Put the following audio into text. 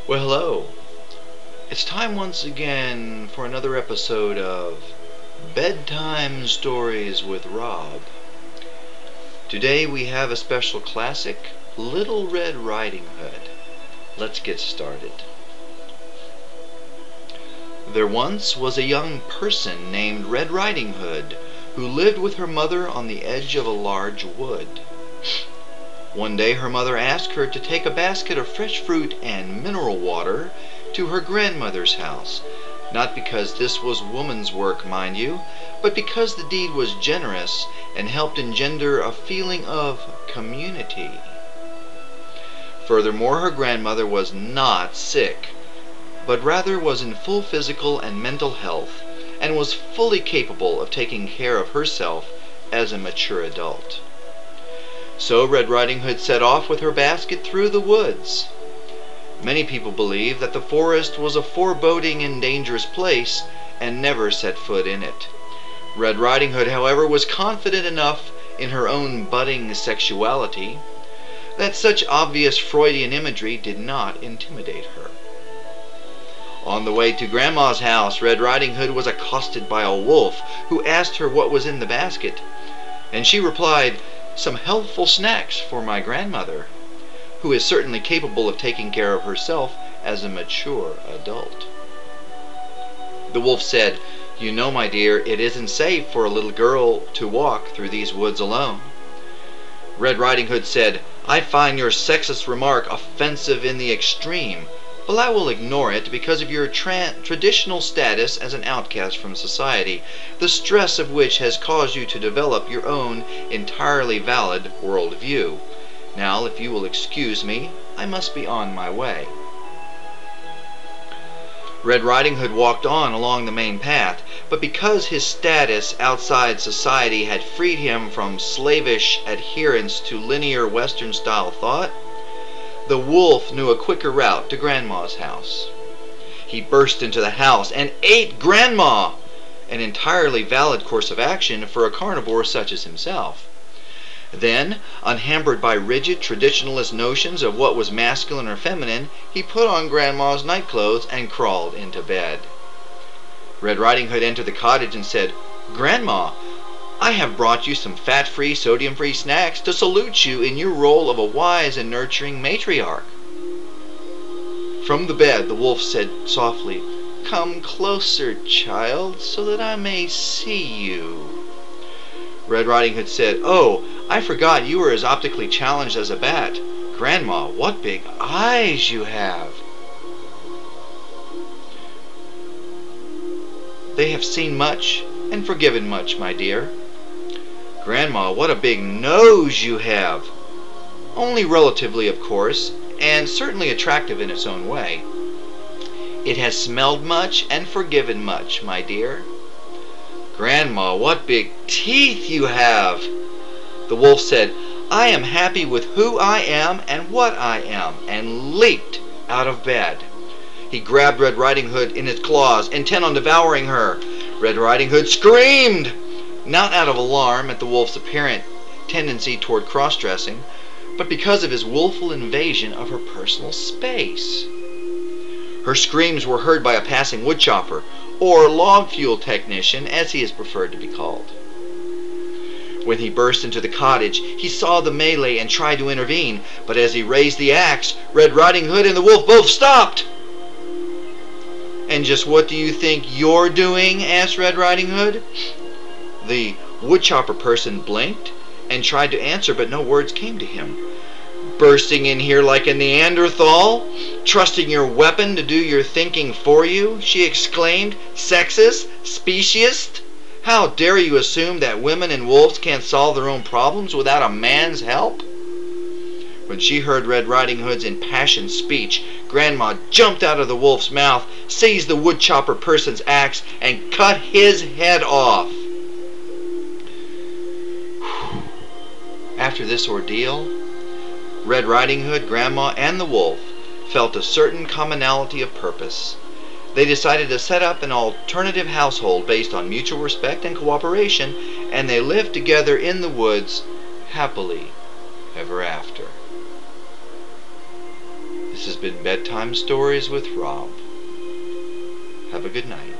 Well, hello. It's time once again for another episode of Bedtime Stories with Rob. Today we have a special classic, Little Red Riding Hood. Let's get started. There once was a young person named Red Riding Hood who lived with her mother on the edge of a large wood. One day her mother asked her to take a basket of fresh fruit and mineral water to her grandmother's house, not because this was woman's work, mind you, but because the deed was generous and helped engender a feeling of community. Furthermore, her grandmother was not sick, but rather was in full physical and mental health and was fully capable of taking care of herself as a mature adult. So Red Riding Hood set off with her basket through the woods. Many people believe that the forest was a foreboding and dangerous place and never set foot in it. Red Riding Hood, however, was confident enough in her own budding sexuality that such obvious Freudian imagery did not intimidate her. On the way to Grandma's house, Red Riding Hood was accosted by a wolf who asked her what was in the basket, and she replied, "Some healthful snacks for my grandmother, who is certainly capable of taking care of herself as a mature adult." The wolf said, "You know, my dear, it isn't safe for a little girl to walk through these woods alone." Red Riding Hood said, "I find your sexist remark offensive in the extreme, but I will ignore it because of your traditional status as an outcast from society, the stress of which has caused you to develop your own entirely valid worldview. Now, if you will excuse me, I must be on my way." Red Riding Hood walked on along the main path, but because his status outside society had freed him from slavish adherence to linear Western-style thought, the wolf knew a quicker route to Grandma's house. He burst into the house and ate Grandma, an entirely valid course of action for a carnivore such as himself. Then, unhampered by rigid traditionalist notions of what was masculine or feminine, he put on Grandma's nightclothes and crawled into bed. Red Riding Hood entered the cottage and said, "Grandma, I have brought you some fat-free, sodium-free snacks to salute you in your role of a wise and nurturing matriarch." From the bed, the wolf said softly, "Come closer, child, so that I may see you." Red Riding Hood said, "Oh, I forgot you were as optically challenged as a bat. Grandma, what big eyes you have!" "They have seen much and forgiven much, my dear." "Grandma, what a big nose you have!" "Only relatively, of course, and certainly attractive in its own way." "It has smelled much and forgiven much, my dear." "Grandma, what big teeth you have!" The wolf said, "I am happy with who I am and what I am," and leaped out of bed. He grabbed Red Riding Hood in his claws, intent on devouring her. Red Riding Hood screamed, not out of alarm at the wolf's apparent tendency toward cross-dressing, but because of his willful invasion of her personal space. Her screams were heard by a passing woodchopper, or log fuel technician, as he is preferred to be called. When he burst into the cottage, he saw the melee and tried to intervene, but as he raised the axe, Red Riding Hood and the wolf both stopped. "And just what do you think you're doing?" asked Red Riding Hood. The woodchopper person blinked and tried to answer, but no words came to him. "Bursting in here like a Neanderthal? Trusting your weapon to do your thinking for you?" she exclaimed. "Sexist? Speciest? How dare you assume that women and wolves can't solve their own problems without a man's help?" When she heard Red Riding Hood's impassioned speech, Grandma jumped out of the wolf's mouth, seized the woodchopper person's axe, and cut his head off. After this ordeal, Red Riding Hood, Grandma, and the wolf felt a certain commonality of purpose. They decided to set up an alternative household based on mutual respect and cooperation, and they lived together in the woods happily ever after. This This has been Bedtime Stories with Rob. Have a good night.